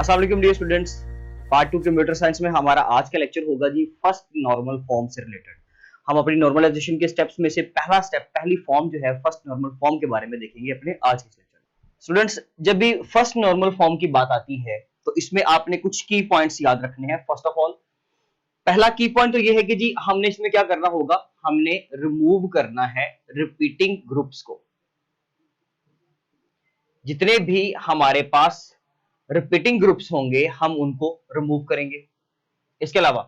अस्सलाम वालेकुम dear students. Part 2 computer science में हमारा आज का लेक्चर होगा जी फर्स्ट नॉर्मल फॉर्म से रिलेटेड। हम अपनी नॉर्मलाइजेशन के स्टेप्स में से पहली फॉर्म जो है फर्स्ट नॉर्मल फॉर्म के बारे में देखेंगे अपने आज के लेक्चर में। स्टूडेंट्स, जब भी फर्स्ट नॉर्मल फॉर्म की बात आती है तो इसमें आपने कुछ की पॉइंट्स याद रखने हैं। फर्स्ट ऑफ ऑल पहला की पॉइंट तो ये है कि जी हमने इसमें क्या करना होगा, हमने रिमूव करना है रिपीटिंग ग्रुप्स को। जितने भी हमारे पास रिपीटिंग ग्रुप्स होंगे हम उनको रिमूव करेंगे। इसके अलावा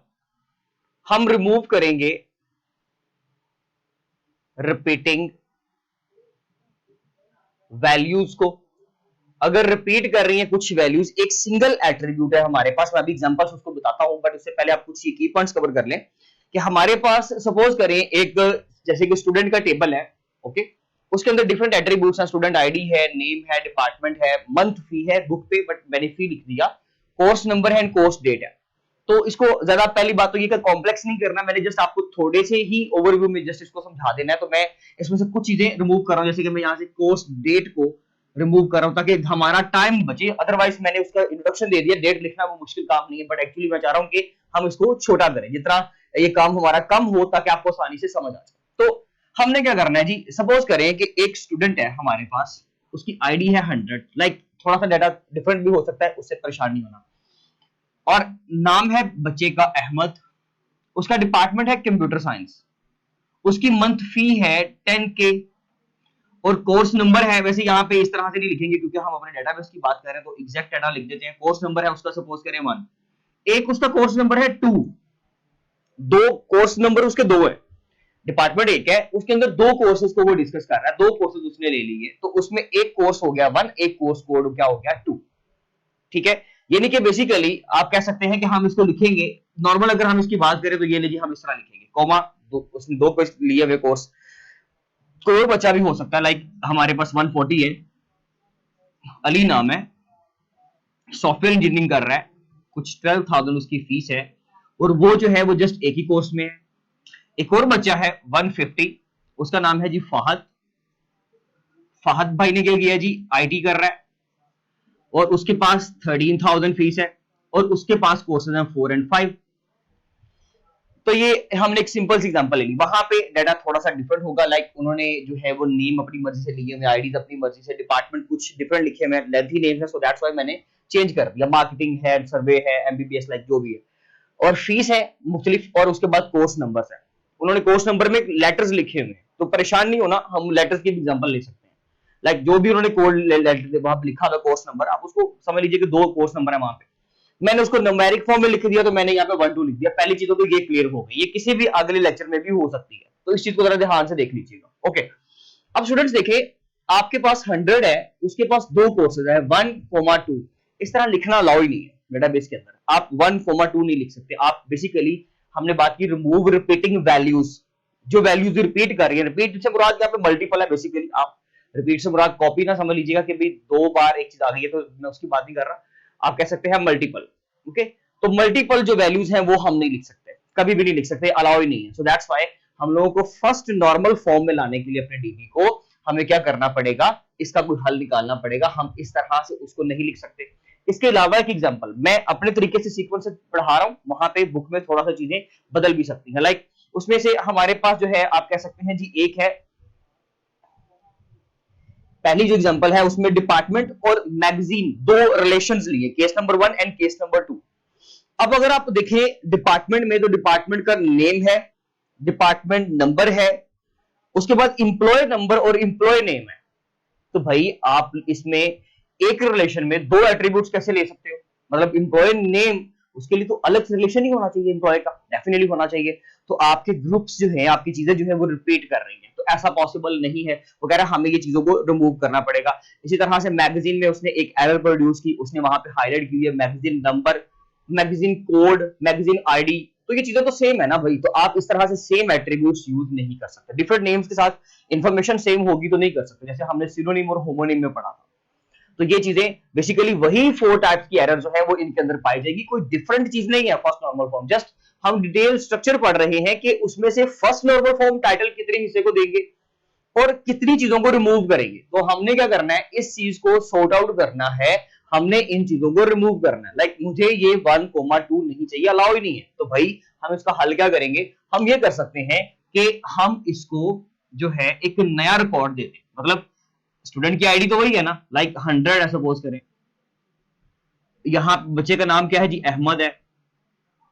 हम रिमूव करेंगे रिपीटिंग वैल्यूज को। अगर रिपीट कर रही हैं कुछ वैल्यूज, एक सिंगल एट्रीब्यूट है हमारे पास, मैं अभी एग्जांपल्स उसको बताता हूं, बट उससे पहले आप कुछ की पॉइंट्स कवर कर लें कि हमारे पास सपोज करें एक जैसे कि स्टूडेंट का टेबल है, ओके, उसके अंदर डिफरेंट एट्रीब्यूट्स हैं, स्टूडेंट आईडी है, नेम है, डिपार्टमेंट है, मंथ फी है, बुक पे बट मैंने फी लिख दिया, कोर्स नंबर है एंड कोर्स डेट है। तो इसको ज्यादा पहली बात तो ये कि कॉम्प्लेक्स नहीं करना, मैंने जस्ट आपको थोड़े से ही ओवरव्यू में जस्ट इसको समझा देना है। तो मैं इसमें से कुछ चीजें रिमूव कर रहा हूं, जैसे कि मैं यहाँ से कोर्स डेट को रिमूव कर रहा हूं ताकि हमारा टाइम बचे। अदरवाइज मैंने उसका इंट्रोडक्शन दे दिया, डेट लिखना वो मुश्किल काम नहीं है, बट एक्चुअली मैं चाह रहा हूं कि हम इसको छोटा करें, जितना ये काम हमारा कम हो ताकि आपको आसानी से समझ आ जाए। तो हमने क्या करना है जी, सपोज करें कि एक स्टूडेंट है हमारे पास, उसकी आईडी है 100, लाइक थोड़ा सा डाटा डिफरेंट भी हो सकता है, उससे परेशान नहीं होना, और नाम है बच्चे का अहमद, उसका डिपार्टमेंट है कंप्यूटर साइंस, उसकी मंथ फी है 10K और कोर्स नंबर है, वैसे यहाँ पे इस तरह से नहीं लिखेंगे क्योंकि हम अपने डेटाबेस की बात कर रहे हैं तो एग्जैक्ट डाटा लिख देते हैं। कोर्स नंबर है उसका सपोज करें 1, एक उसका कोर्स नंबर है 2, दो कोर्स नंबर उसके 2 है, डिपार्टमेंट एक है, उसके अंदर 2 कोर्सेज को वो डिस्कस कर रहा है, 2 कोर्सेज उसने ले लिए, तो उसमें एक कोर्स हो गया 1, एक कोर्स कोड क्या हो गया 2। ठीक है, यानी कि बेसिकली आप कह सकते हैं कि हम इसको लिखेंगे नॉर्मल, अगर हम इसकी बात करें तो ये लीजिए हम इस तरह लिखेंगे, कॉमा उसने 2 कोर्स लिए हुए कोर्स, कोई और बच्चा भी हो सकता है, लाइक हमारे पास 140 है, अली नाम है, सॉफ्टवेयर इंजीनियरिंग कर रहा है, कुछ 12,000 उसकी फीस है और वो जो है वो जस्ट एक ही कोर्स में है। एक और बच्चा है 150, उसका नाम है जी फहद, फहद भाई ने क्या किया जी, आईटी कर रहा है और उसके पास 13,000 फीस है और उसके पास कोर्सेज हैं 4 और 5। तो ये हमने एक सिंपल सी एग्जांपल ले ली, वहां पे डाटा थोड़ा सा डिफरेंट होगा, लाइक उन्होंने जो है वो नेम अपनी मर्जी से लिए हुए, आईडीज अपनी मर्जी से, डिपार्टमेंट कुछ डिफरेंट लिखे हुए, लेंथी नेम्स है, सो दैट्स व्हाई मैंने चेंज कर दिया, मार्केटिंग है, सर्वे है, एमबीबीएस लाइक जो भी है, और फीस है मुख्तलिफ, और उसके बाद कोर्स नंबर्स है, उन्होंने कोर्स नंबर में लेटर्स लिखे हुए हैं, तो परेशान नहीं होना, हम लेटर्स की एग्जांपल ले सकते हैं, लाइक जो भी उन्होंने कोड लेटर वहां पे लिखा हुआ कोर्स नंबर, आप उसको समझ लीजिए कि 2 कोर्स नंबर है वहां पे, मैंने उसको न्यूमेरिक फॉर्म में लिख दिया तो मैंने यहाँ पे 1 2 लिख दिया। पहली चीज तो ये क्लियर हो गई, ये किसी भी अगले लेक्चर में भी हो सकती है, तो इस चीज को जरा ध्यान से देख लीजिएगा। ओके, अब स्टूडेंट्स देखें, आपके पास 100 है, उसके पास 2 कोर्सेज है 1,2, इस तरह लिखना अलाउ ही नहीं है डेटाबेस के अंदर, आप 1,2 नहीं लिख सकते। आप बेसिकली हमने बात की रिमूव रिपीटिंग वैल्यूज, जो वैल्यूज रिपीट कर रही है, रिपीट से मुराद यहाँ पे मल्टीपल है, बेसिकली आप रिपीट से मुराद कॉपी ना समझ लीजिएगा कि भाई 2 बार एक चीज आ गई है, तो मैं उसकी बात नहीं कर रहा, आप कह सकते हैं मल्टीपल। ओके, तो मल्टीपल जो वैल्यूज हैं वो हम नहीं लिख सकते, कभी भी नहीं लिख सकते, अलाउ ही नहीं है। सो दैट्स व्हाई हम लोगों को फर्स्ट नॉर्मल फॉर्म में लाने के लिए अपने डीबी को हमें क्या करना पड़ेगा, इसका कोई हल निकालना पड़ेगा, हम इस तरह से उसको नहीं लिख सकते। इसके अलावा एक एग्जांपल मैं अपने तरीके से सीक्वेंस से पढ़ा रहा हूं, वहां पे बुक में थोड़ा सा चीजें बदल भी सकती हैं, लाइक उसमें से हमारे पास जो है आप कह सकते हैं जी, एक है पहली जो एग्जांपल है उसमें डिपार्टमेंट और मैगजीन 2 रिलेशंस लिए, case number 1 and case number 2। अब अगर आप देखें डिपार्टमेंट में, तो डिपार्टमेंट का नेम है, डिपार्टमेंट नंबर है, उसके बाद इंप्लॉय नंबर और इंप्लॉय नेम है। तो भाई आप इसमें एक रिलेशन में 2 एट्रीब्यूट्स कैसे ले सकते हो, मतलब इंप्लॉय नेम, उसके लिए तो अलग से रिलेशन ही होना चाहिए, इंप्लॉय का डेफिनेटली होना चाहिए। तो आपके ग्रुप्स जो है, आपकी चीजें जो है वो रिपीट कर रही हैं, तो ऐसा पॉसिबल नहीं है, वो कह रहा है हमें ये चीजों को रिमूव करना पड़ेगा। इसी तरह से मैगजीन में उसने एक एरर प्रोड्यूस की, उसने वहां पे हाईलाइट की है magazine number, magazine code, magazine ID, तो ये चीजें तो सेम है ना भाई, तो आप इस तरह से सेम एट्रीब्यूट्स यूज नहीं कर सकते, डिफरेंट नेम्स के साथ इंफॉर्मेशन सेम होगी तो नहीं कर सकते, जैसे हमने सिनोनिम और होमोनिम में पढ़ा था। तो ये चीजें बेसिकली वही 4 टाइप्स की एरर जो है वो इनके अंदर पाई जाएगी, कोई डिफरेंट चीज नहीं है फर्स्ट नॉर्मल फॉर्म, जस्ट हम डिटेल स्ट्रक्चर पढ़ रहे हैं कि उसमें से फर्स्ट नॉर्मल फॉर्म टाइटल कितने हिस्से को देंगे और कितनी चीजों को रिमूव करेंगे। तो हमने क्या करना है, इस चीज को सॉर्ट आउट करना है, हमने इन चीजों को रिमूव करना है। लाइक मुझे ये 1,2 नहीं चाहिए, अलाउ ही नहीं है, तो भाई हम इसका हल क्या करेंगे, हम ये कर सकते हैं कि हम इसको जो है एक नया रिकॉर्ड देते हैं। मतलब स्टूडेंट की आईडी तो वही है ना, लाइक 100 है सपोज करें, यहाँ बच्चे का नाम क्या है जी, अहमद है,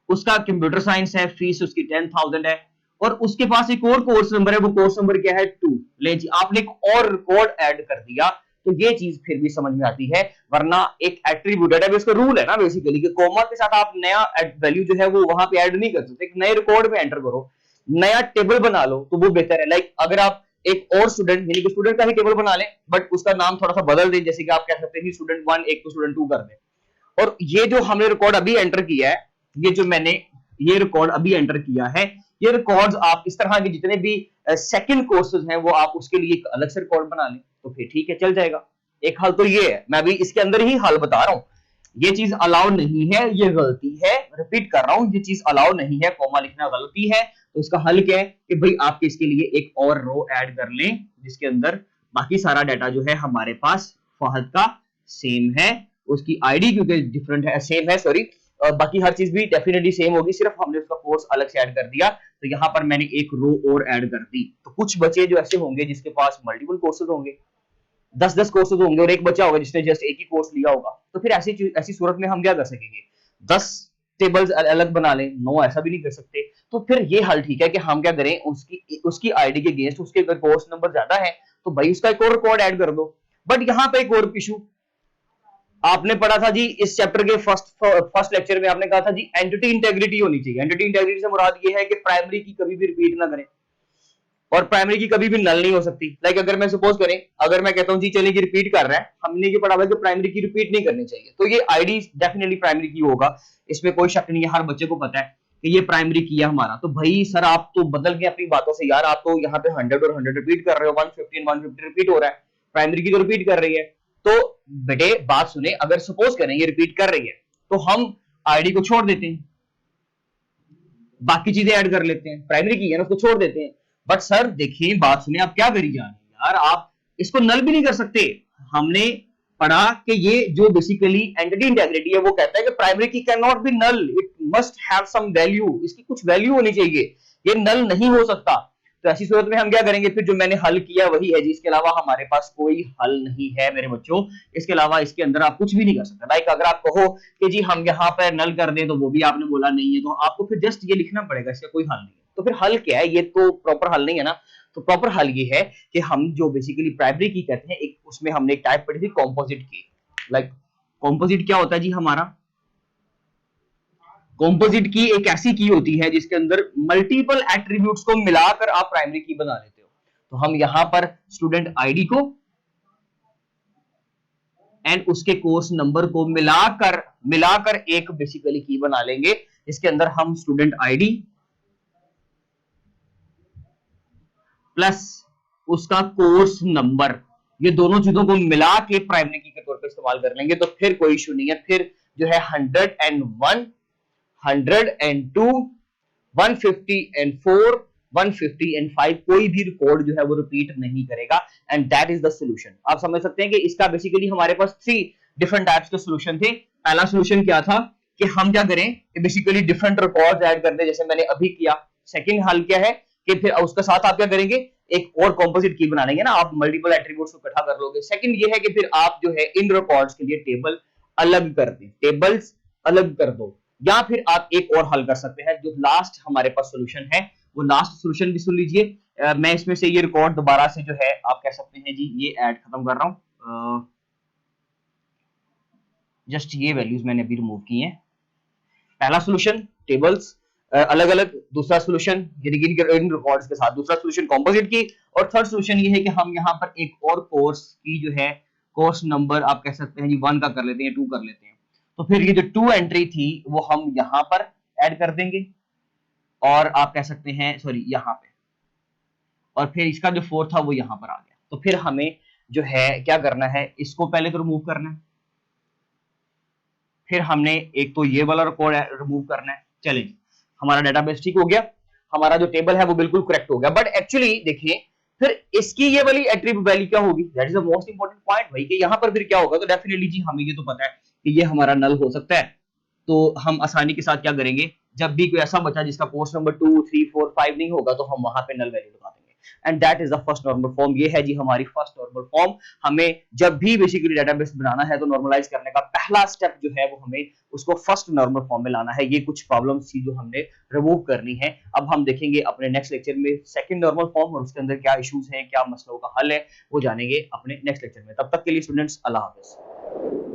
उसका कंप्यूटर साइंस है, फीस उसकी 10,000 है, और उसके पास एक और कोर्स नंबर है, वो कोर्स नंबर क्या है 2। ले जी, आपने एक और रिकॉर्ड ऐड कर दिया, तो ये चीज फिर भी समझ में आती है। वरना एक एट्रीब्यूट है, इसका रूल है ना बेसिकली कि कॉमा के साथ आप नया वैल्यू जो है वो वहां पे ऐड नहीं कर सकते, एक नए रिकॉर्ड में एंटर करो, नया टेबल बना लो, तो वो बेहतर है। लाइक अगर आप एक और स्टूडेंट यानी कि स्टूडेंट का ही टेबल बना लें, बट उसका नाम थोड़ा सा बदल दें, जैसे कि आप कह सकते हैं स्टूडेंट 1 एक को स्टूडेंट 2 कर दें, और ये जो हमने रिकॉर्ड अभी एंटर किया है, ये जो मैंने ये रिकॉर्ड अभी एंटर किया है, ये रिकॉर्ड्स आप इस तरह के जितने भी सेकंड कोर्सेज हैं वो आप उसके लिए एक अलग से रिकॉर्ड बना लें, तो फिर ठीक है, चल जाएगा। एक हल तो ये है, मैं अभी इसके अंदर ही हल बता रहा हूं। ये चीज अलाउ नहीं है, ये गलती है, रिपीट कर रहा हूं, ये चीज अलाउ नहीं है, कॉमा लिखना गलती है। तो इसका हल क्या है कि भाई आप इसके लिए एक और रो ऐड कर लें जिसके अंदर बाकी सारा डाटा जो है हमारे पास फहद का सेम है, उसकी आईडी क्योंकि डिफरेंट है, सेम है सॉरी, और बाकी हर चीज भी डेफिनेटली सेम होगी, सिर्फ हमने उसका कोर्स अलग से ऐड कर दिया। तो यहाँ पर मैंने एक रो और ऐड कर दी, तो कुछ बच्चे जो ऐसे होंगे जिसके पास मल्टीपल कोर्सेज होंगे, 10-10 कोर्सेज होंगे, और एक बच्चा होगा जिसने जस्ट एक ही कोर्स लिया होगा, तो फिर ऐसी सूरत में हम क्या कर सकेंगे, 10 टेबल्स अलग बना लें, 9 ऐसा भी नहीं कर सकते। तो फिर ये हल ठीक है कि हम क्या करें, उसकी आईडी के अगेंस्ट उसके अगर कोर्स नंबर ज्यादा है तो भाई उसका एक और रिकॉर्ड ऐड कर दो। बट यहाँ पे एक और इशू आपने पढ़ा था जी, इस चैप्टर के फर्स्ट लेक्चर में आपने कहा था जी एंटिटी इंटेग्रिटी होनी चाहिए। एंटिटी इंटेग्रिटी से मुराद ये है कि प्राइमरी की कभी भी रिपीट ना करें, और प्राइमरी की कभी भी नल नहीं हो सकती। लाइक अगर मैं सपोज करें, अगर मैं कहता हूं जी चलिए कि रिपीट कर रहा है, हमने ये पढ़ा हुआ है कि प्राइमरी की रिपीट नहीं करनी चाहिए, तो ये आईडी डेफिनेटली प्राइमरी की होगा, इसमें कोई शक नहीं है, हर बच्चे को पता है कि ये प्राइमरी की है हमारा। तो भाई सर आप तो बदल गए अपनी बातों से यार, आप तो यहाँ पे 100 और 100 रिपीट कर रहे हो, 150 रिपीट हो रहा है, प्राइमरी की तो रिपीट कर रही है। तो बेटे बात सुने, अगर सपोज करें ये रिपीट कर रही है तो हम आईडी को छोड़ देते हैं, बाकी चीजें ऐड कर लेते हैं, प्राइमरी की है ना उसको छोड़ देते हैं। बट सर देखिए बात सुनिए, आप क्या करी जा रहे हैं यार, आप इसको नल भी नहीं कर सकते। हमने पढ़ा कि ये जो बेसिकली एंटिटी इंटेग्रिटी है वो कहता है कि primary key can not be null, it must have some value, इसकी कुछ वैल्यू होनी चाहिए, ये नल नहीं हो सकता। तो ऐसी सूरत में हम क्या करेंगे, फिर जो मैंने हल किया वही है जी, इसके अलावा हमारे पास कोई हल नहीं है मेरे बच्चों, इसके अलावा इसके अंदर आप कुछ भी नहीं कर सकते। लाइक अगर आप कहो कि जी हम यहाँ पर नल कर दें, तो वो भी आपने बोला नहीं है, तो आपको फिर जस्ट ये लिखना पड़ेगा, इसका कोई हल नहीं है। तो फिर हल क्या है, ये तो प्रॉपर हल नहीं है ना। तो प्रॉपर हल ये है कि हम जो बेसिकली प्राइमरी की कहते हैं, एक उसमें हमने एक टाइप पढ़ी थी कॉम्पोजिट की। लाइक कॉम्पोजिट क्या होता है जी, हमारा कॉम्पोजिट की एक ऐसी की होती है जिसके अंदर मल्टीपल एट्रीब्यूट्स को मिलाकर आप प्राइमरी की बना लेते हो। तो हम यहां पर स्टूडेंट आईडी को एंड उसके कोर्स नंबर को मिलाकर एक बेसिकली की बना लेंगे, इसके अंदर हम स्टूडेंट आईडी प्लस उसका कोर्स नंबर, ये दोनों चीजों को मिला के प्राइमरी की के तौर पर इस्तेमाल कर लेंगे। तो फिर कोई इशू नहीं है, फिर जो है 101, 102, 154, 155 कोई भी रिकॉर्ड जो है वो रिपीट नहीं करेगा, and that is the solution. आप समझ सकते हैं कि इसका बेसिकली हमारे पास 3 डिफरेंट टाइप्स के सॉल्यूशन थे। पहला सॉल्यूशन क्या था कि हम क्या करें कि बेसिकली डिफरेंट रिकॉर्ड्स ऐड कर दें, जैसे मैंने अभी किया। सेकंड हल क्या है कि फिर उसके साथ आप क्या करेंगे, एक और कॉम्पोजिट की बना लेंगे ना, आप मल्टीपल एट्रीब्यूट्स को इकट्ठा कर लोगे। सेकंड ये है कि फिर आप जो है इन रिकॉर्ड्स के लिए टेबल अलग कर दें, टेबल्स अलग कर दो, या फिर आप एक और हल कर सकते हैं। जो लास्ट हमारे पास सॉल्यूशन है वो लास्ट सॉल्यूशन भी सुन लीजिए। मैं इसमें से ये रिकॉर्ड दोबारा से जो है आप कह सकते हैं जी ये ऐड खत्म कर रहा हूं, जस्ट ये वैल्यूज मैंने अभी रिमूव की हैं। पहला सॉल्यूशन टेबल्स अलग अलग, दूसरा सॉल्यूशन यानी कि इन रिकॉर्ड्स के साथ, दूसरा सॉल्यूशन कंपोजिट की, और थर्ड सॉल्यूशन ये है कि हम यहाँ पर एक और कोर्स की जो है कोर्स नंबर आप कह सकते हैं जी 1 का कर लेते हैं, 2 कर लेते हैं। तो फिर ये जो 2 एंट्री थी वो हम यहाँ पर ऐड कर देंगे, और आप कह सकते हैं सॉरी यहाँ पे, और फिर इसका जो 4 था वो यहाँ पर आ गया। तो फिर हमें जो है क्या करना है, इसको पहले तो रिमूव करना है, फिर हमने एक तो ये वाला रिकॉर्ड रिमूव करना है। चलिए हमारा डेटाबेस ठीक हो गया, हमारा जो टेबल है वो बिल्कुल करेक्ट हो गया। बट एक्चुअली देखिए फिर इसकी ये वाली एट्रीब्यूट वैल्यू क्या होगी, that is the most important point भाई, कि यहाँ पर फिर क्या होगा, तो डेफिनेटली जी हमें ये तो पता है कि ये हमारा नल हो सकता है, तो हम आसानी के साथ क्या करेंगे, जब भी कोई ऐसा बचा जिसका पोस्ट नंबर 2 3 4 5 नहीं होगा, तो हम वहां पे नल वैल्यू लगा देंगे। And that is the first normal form. ये है जी हमारी फर्स्ट नॉर्मल फॉर्म। हमें जब भी बेसिकली डेटाबेस बनाना है तो नॉर्मलाइज करने का पहला स्टेप जो है वो हमें उसको फर्स्ट नॉर्मल फॉर्म में लाना है। ये कुछ प्रॉब्लम्स थी जो हमने रिमूव करनी है। अब हम देखेंगे अपने नेक्स्ट लेक्चर में सेकंड नॉर्मल फॉर्म और उसके अंदर क्या इश्यूज हैं, क्या मसलों का हल है, वो जानेंगे अपने नेक्स्ट लेक्चर में। तब तक के लिए स्टूडेंट्स, अल्लाह हाफिज।